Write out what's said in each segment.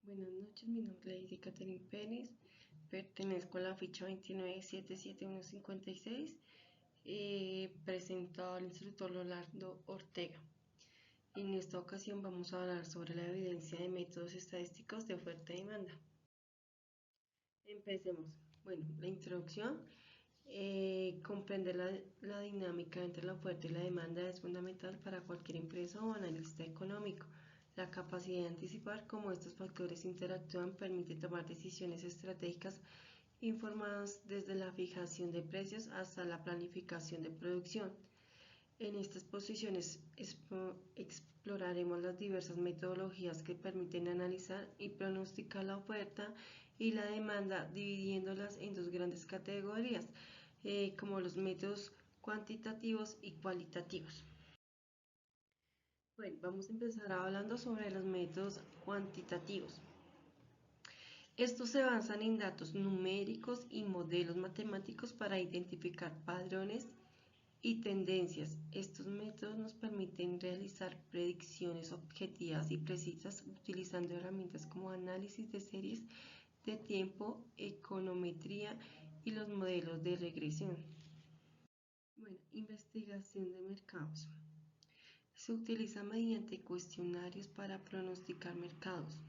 Buenas noches, mi nombre es Lady Catherine Pérez, pertenezco a la ficha 2977156, presentado al instructor Leonardo Ortega. En esta ocasión vamos a hablar sobre la evidencia de métodos estadísticos de oferta y demanda. Empecemos. Bueno, la introducción. Comprender la dinámica entre la oferta y la demanda es fundamental para cualquier empresa o analista económico. La capacidad de anticipar cómo estos factores interactúan permite tomar decisiones estratégicas informadas desde la fijación de precios hasta la planificación de producción. En estas posiciones exploraremos las diversas metodologías que permiten analizar y pronosticar la oferta y la demanda, dividiéndolas en dos grandes categorías, como los métodos cuantitativos y cualitativos. Bueno, vamos a empezar hablando sobre los métodos cuantitativos. Estos se basan en datos numéricos y modelos matemáticos para identificar patrones y tendencias. Estos métodos nos permiten realizar predicciones objetivas y precisas utilizando herramientas como análisis de series de tiempo, econometría y los modelos de regresión. Bueno, investigación de mercados. Se utiliza mediante cuestionarios para pronosticar mercados.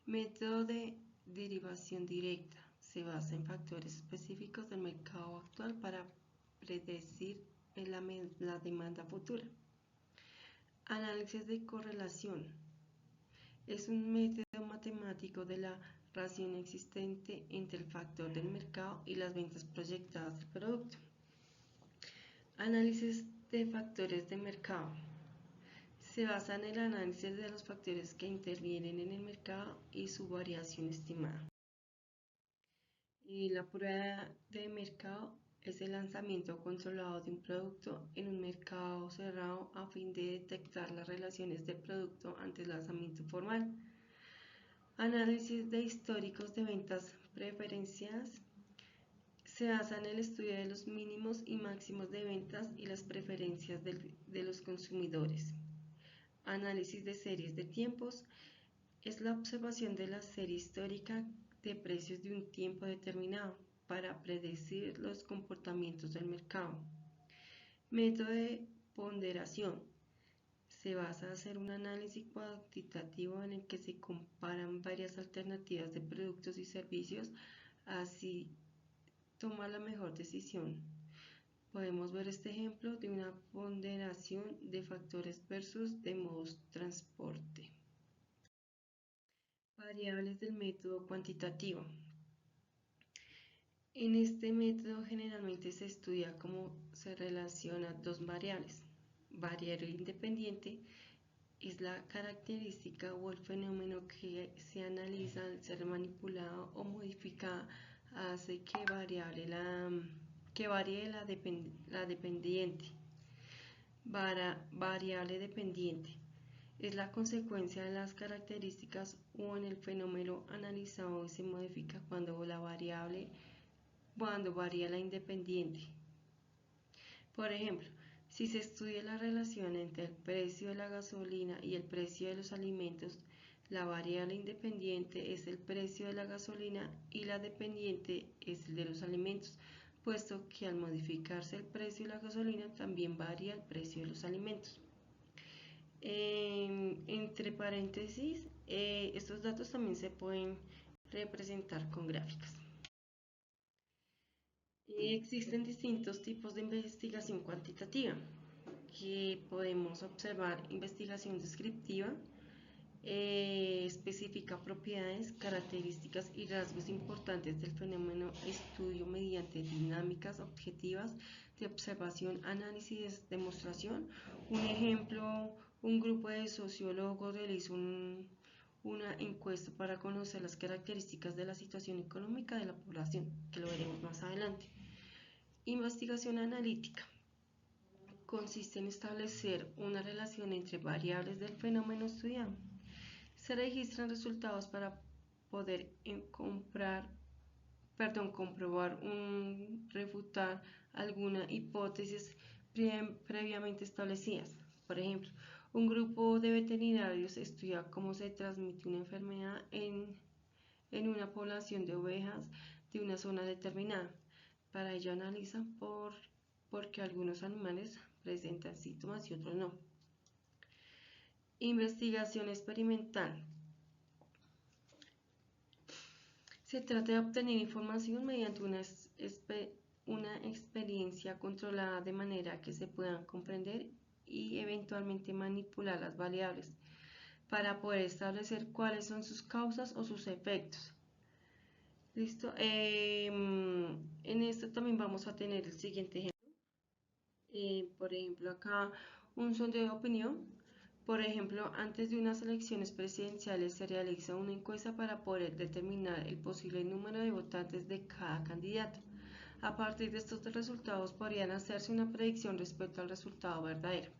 Método de derivación directa. Se basa en factores específicos del mercado actual para predecir la demanda futura. Análisis de correlación. Es un método matemático de la relación existente entre el factor del mercado y las ventas proyectadas del producto. Análisis de factores de mercado. Se basa en el análisis de los factores que intervienen en el mercado y su variación estimada. Y la prueba de mercado es el lanzamiento controlado de un producto en un mercado cerrado a fin de detectar las relaciones del producto ante el lanzamiento formal. Análisis de históricos de ventas preferencias. Se basa en el estudio de los mínimos y máximos de ventas y las preferencias de los consumidores. Análisis de series de tiempos. Es la observación de la serie histórica de precios de un tiempo determinado para predecir los comportamientos del mercado. Método de ponderación. Se basa en hacer un análisis cuantitativo en el que se comparan varias alternativas de productos y servicios, así tomar la mejor decisión. Podemos ver este ejemplo de una ponderación de factores versus de modos de transporte. Variables del método cuantitativo. En este método generalmente se estudia cómo se relacionan dos variables. Variable independiente es la característica o el fenómeno que se analiza al ser manipulado o modificada hace que varíe la dependiente. Variable dependiente es la consecuencia de las características o en el fenómeno analizado y se modifica cuando varía la independiente. Por ejemplo, si se estudia la relación entre el precio de la gasolina y el precio de los alimentos, la variable independiente es el precio de la gasolina y la dependiente es el de los alimentos, puesto que al modificarse el precio de la gasolina también varía el precio de los alimentos. Entre paréntesis, estos datos también se pueden representar con gráficas. Existen distintos tipos de investigación cuantitativa que podemos observar: investigación descriptiva, especifica propiedades, características y rasgos importantes del fenómeno, estudio mediante dinámicas objetivas de observación, análisis, demostración. Un ejemplo, un grupo de sociólogos realizó una encuesta para conocer las características de la situación económica de la población, que lo veremos más adelante. Investigación analítica consiste en establecer una relación entre variables del fenómeno estudiado. Se registran resultados para poder comprobar o refutar alguna hipótesis previamente establecidas. Por ejemplo, Un grupo de veterinarios estudia cómo se transmite una enfermedad en una población de ovejas de una zona determinada. Para ello analizan por qué algunos animales presentan síntomas y otros no. Investigación experimental. Se trata de obtener información mediante una experiencia controlada de manera que se puedan comprender y eventualmente manipular las variables para poder establecer cuáles son sus causas o sus efectos. ¿Listo? En esto también vamos a tener el siguiente ejemplo. Por ejemplo, acá un sondeo de opinión. Por ejemplo, antes de unas elecciones presidenciales se realiza una encuesta para poder determinar el posible número de votantes de cada candidato. A partir de estos resultados podrían hacerse una predicción respecto al resultado verdadero.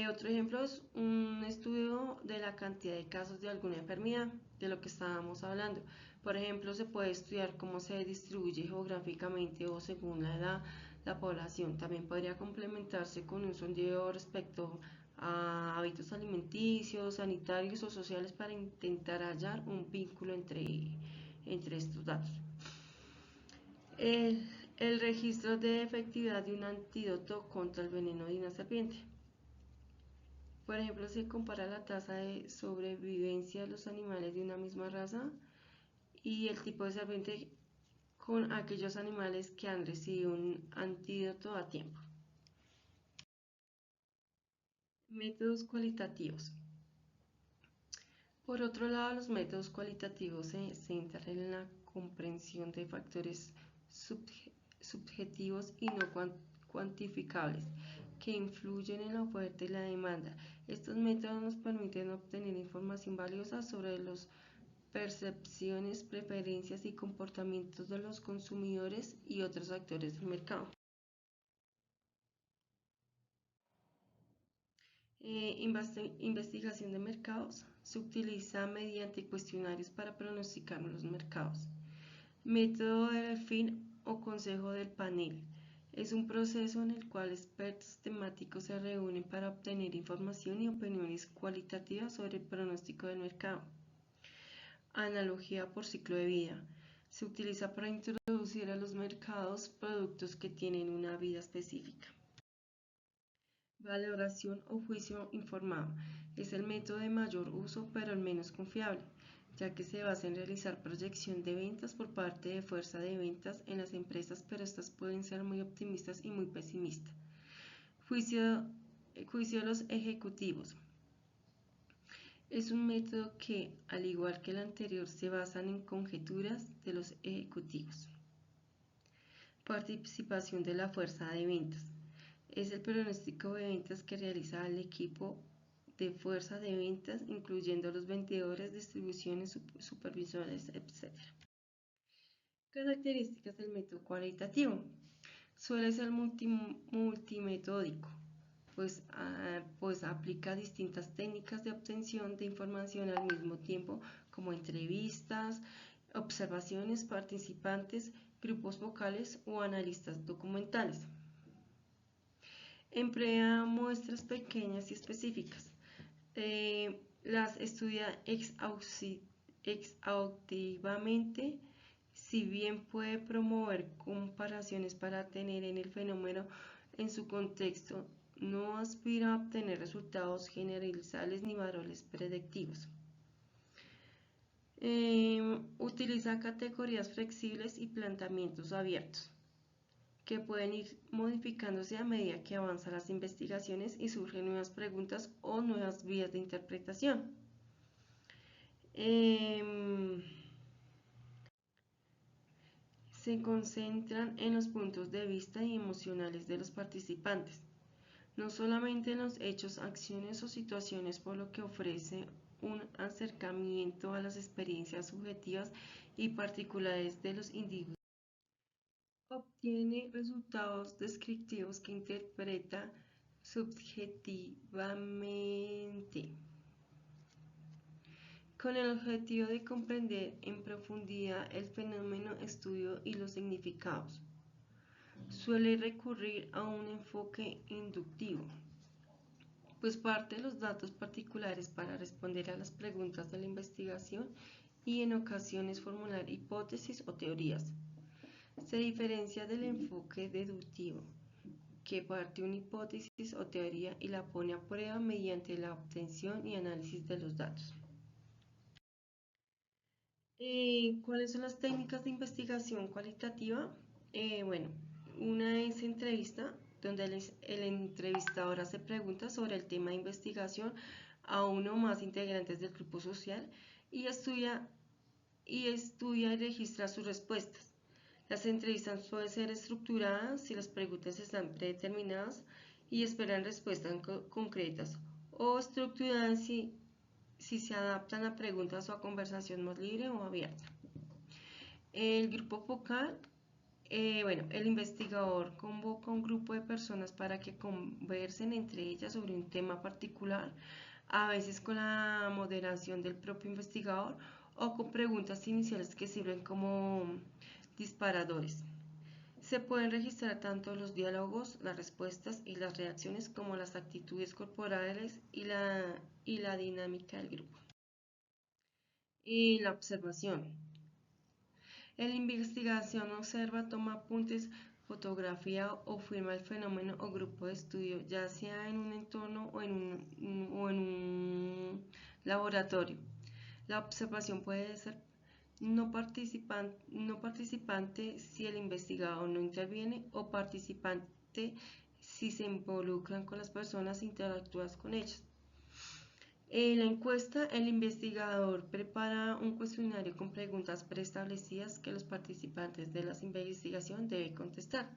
Otro ejemplo es un estudio de la cantidad de casos de alguna enfermedad, de lo que estábamos hablando. Por ejemplo, se puede estudiar cómo se distribuye geográficamente o según la edad la población. También podría complementarse con un sondeo respecto a hábitos alimenticios, sanitarios o sociales para intentar hallar un vínculo entre estos datos. El registro de efectividad de un antídoto contra el veneno de una serpiente. Por ejemplo, se compara la tasa de sobrevivencia de los animales de una misma raza y el tipo de serpiente con aquellos animales que han recibido un antídoto a tiempo. Métodos cualitativos. Por otro lado, los métodos cualitativos se centran en la comprensión de factores subjetivos y no cuantificables que influyen en la oferta y la demanda. Estos métodos nos permiten obtener información valiosa sobre las percepciones, preferencias y comportamientos de los consumidores y otros actores del mercado. Investigación de mercados. Se utiliza mediante cuestionarios para pronosticar los mercados. Método del alfil o consejo del panel. Es un proceso en el cual expertos temáticos se reúnen para obtener información y opiniones cualitativas sobre el pronóstico del mercado. Analogía por ciclo de vida. Se utiliza para introducir a los mercados productos que tienen una vida específica. Valoración o juicio informado. Es el método de mayor uso pero el menos confiable, ya que se basa en realizar proyección de ventas por parte de fuerza de ventas en las empresas, pero estas pueden ser muy optimistas y muy pesimistas. Juicio de los ejecutivos. Es un método que, al igual que el anterior, se basa en conjeturas de los ejecutivos. Participación de la fuerza de ventas. Es el pronóstico de ventas que realiza el equipo de fuerza de ventas, incluyendo los vendedores, distribuciones, supervisores, etc. Características del método cualitativo. Suele ser multimetódico, pues aplica distintas técnicas de obtención de información al mismo tiempo, como entrevistas, observaciones, participantes, grupos vocales o analistas documentales. Emplea muestras pequeñas y específicas. Las estudia exhaustivamente, si bien puede promover comparaciones para tener en el fenómeno en su contexto, no aspira a obtener resultados generalizables ni valores predictivos. Utiliza categorías flexibles y planteamientos abiertos, que pueden ir modificándose a medida que avanzan las investigaciones y surgen nuevas preguntas o nuevas vías de interpretación. Se concentran en los puntos de vista y emocionales de los participantes, no solamente en los hechos, acciones o situaciones, por lo que ofrece un acercamiento a las experiencias subjetivas y particulares de los individuos. Obtiene resultados descriptivos que interpreta subjetivamente, con el objetivo de comprender en profundidad el fenómeno, estudio y los significados. Suele recurrir a un enfoque inductivo. pues parte de los datos particulares para responder a las preguntas de la investigación y en ocasiones formular hipótesis o teorías. Se diferencia del enfoque deductivo, que parte una hipótesis o teoría y la pone a prueba mediante la obtención y análisis de los datos. ¿Cuáles son las técnicas de investigación cualitativa? Bueno, una es entrevista, donde el entrevistador hace preguntas sobre el tema de investigación a uno o más integrantes del grupo social y estudia y registra sus respuestas. Las entrevistas pueden ser estructuradas si las preguntas están predeterminadas y esperan respuestas concretas, o estructuradas si se adaptan a preguntas o a conversación más libre o abierta. El grupo focal, el investigador convoca a un grupo de personas para que conversen entre ellas sobre un tema particular, a veces con la moderación del propio investigador o con preguntas iniciales que sirven como disparadores. Se pueden registrar tanto los diálogos, las respuestas y las reacciones como las actitudes corporales y la dinámica del grupo. Y la observación. En la investigación observa, toma apuntes, fotografía o firma el fenómeno o grupo de estudio, ya sea en un entorno o en un laboratorio. La observación puede ser no participante si el investigador no interviene, o participante si se involucran con las personas e interactúan con ellas. En la encuesta, el investigador prepara un cuestionario con preguntas preestablecidas que los participantes de la investigación deben contestar.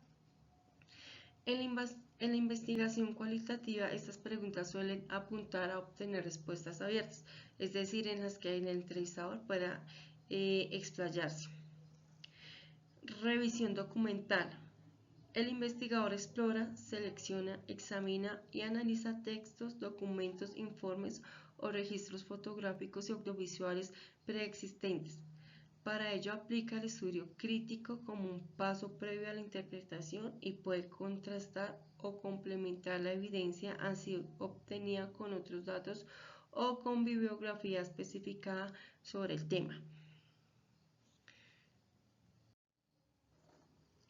En la investigación cualitativa, estas preguntas suelen apuntar a obtener respuestas abiertas, es decir, en las que el entrevistador pueda explayarse. Revisión documental. El investigador explora, selecciona, examina y analiza textos, documentos, informes o registros fotográficos y audiovisuales preexistentes. Para ello aplica el estudio crítico como un paso previo a la interpretación y puede contrastar o complementar la evidencia así obtenida con otros datos o con bibliografía especificada sobre el tema.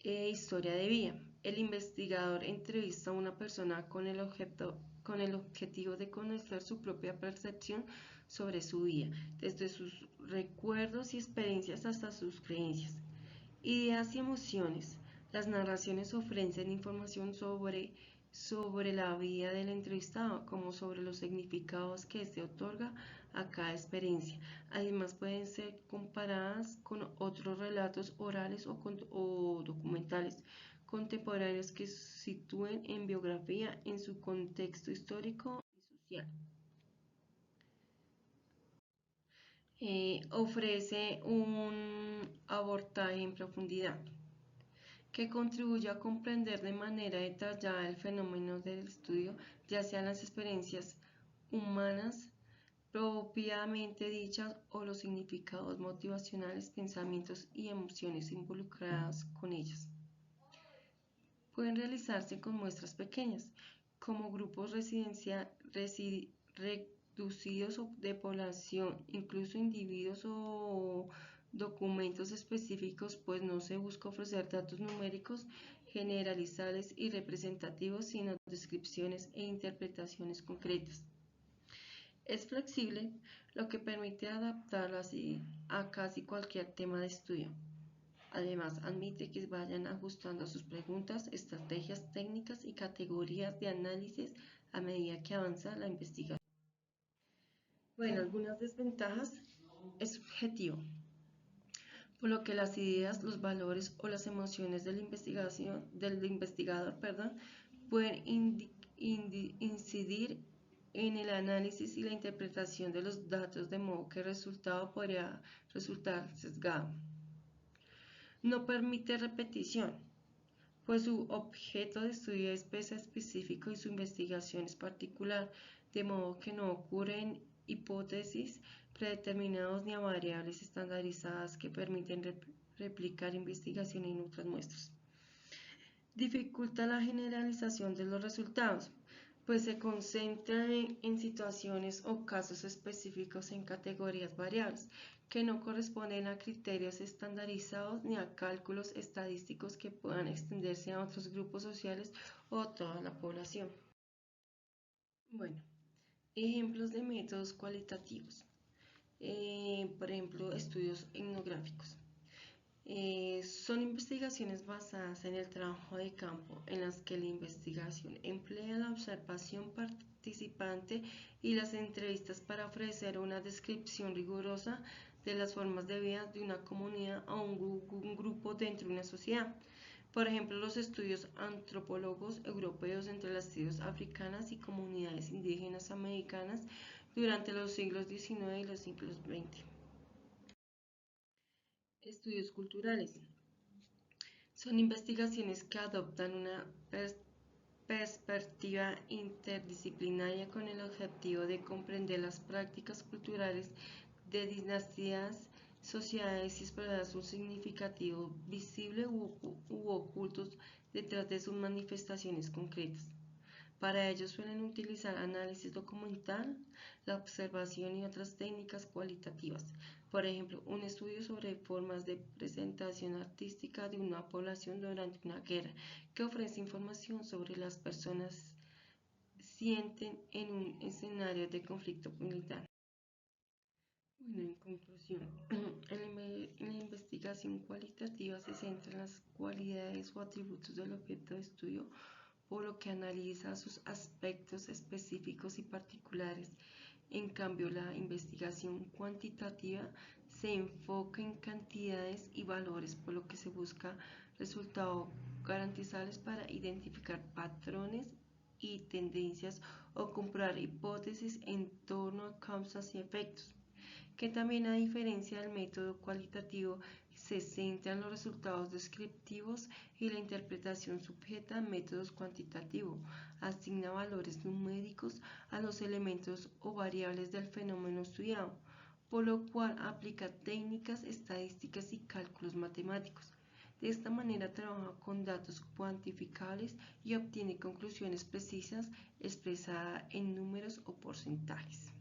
Historia de vida. El investigador entrevista a una persona con el objetivo de conocer su propia percepción sobre su vida, desde sus recuerdos y experiencias hasta sus creencias, ideas y emociones. Las narraciones ofrecen información sobre la vida del entrevistado, como sobre los significados que se otorga a cada experiencia. Además, pueden ser comparadas con otros relatos orales o documentales contemporáneos que sitúen en biografía en su contexto histórico y social. Ofrece un abordaje en profundidad que contribuye a comprender de manera detallada el fenómeno del estudio, ya sean las experiencias humanas propiamente dichas o los significados motivacionales, pensamientos y emociones involucradas con ellas. Pueden realizarse con muestras pequeñas, como grupos reducidos de población, incluso individuos o documentos específicos, pues no se busca ofrecer datos numéricos generalizables y representativos, sino descripciones e interpretaciones concretas. Es flexible, lo que permite adaptarla a casi cualquier tema de estudio. Además, admite que vayan ajustando a sus preguntas, estrategias técnicas y categorías de análisis a medida que avanza la investigación. Bueno, algunas desventajas. Es subjetivo, por lo que las ideas, los valores o las emociones del investigador, pueden incidir en el análisis y la interpretación de los datos, de modo que el resultado podría resultar sesgado. No permite repetición, pues su objeto de estudio es específico y su investigación es particular, de modo que no ocurren hipótesis predeterminadas ni a variables estandarizadas que permiten replicar investigación en otras muestras. Dificulta la generalización de los resultados, Pues se concentra en situaciones o casos específicos en categorías variables que no corresponden a criterios estandarizados ni a cálculos estadísticos que puedan extenderse a otros grupos sociales o toda la población. Bueno, ejemplos de métodos cualitativos. Por ejemplo, estudios etnográficos. Son investigaciones basadas en el trabajo de campo, en las que la investigación emplea la observación participante y las entrevistas para ofrecer una descripción rigurosa de las formas de vida de una comunidad o un grupo dentro de una sociedad. Por ejemplo, los estudios antropólogos europeos entre las tribus africanas y comunidades indígenas americanas durante los siglos XIX y los siglos XX. Estudios culturales. Son investigaciones que adoptan una perspectiva interdisciplinaria con el objetivo de comprender las prácticas culturales de dinastías, sociedades y explorar su significativo visible u ocultos detrás de sus manifestaciones concretas. Para ello suelen utilizar análisis documental, la observación y otras técnicas cualitativas. Por ejemplo, un estudio sobre formas de presentación artística de una población durante una guerra, que ofrece información sobre las personas sienten en un escenario de conflicto militar. Bueno, en conclusión, la investigación cualitativa se centra en las cualidades o atributos del objeto de estudio, por lo que analiza sus aspectos específicos y particulares. En cambio, la investigación cuantitativa se enfoca en cantidades y valores, por lo que se busca resultados garantizables para identificar patrones y tendencias o comprobar hipótesis en torno a causas y efectos, que también a diferencia del método cualitativo se centra en los resultados descriptivos y la interpretación sujeta a métodos cuantitativos, asigna valores numéricos a los elementos o variables del fenómeno estudiado, por lo cual aplica técnicas estadísticas y cálculos matemáticos. De esta manera trabaja con datos cuantificables y obtiene conclusiones precisas expresadas en números o porcentajes.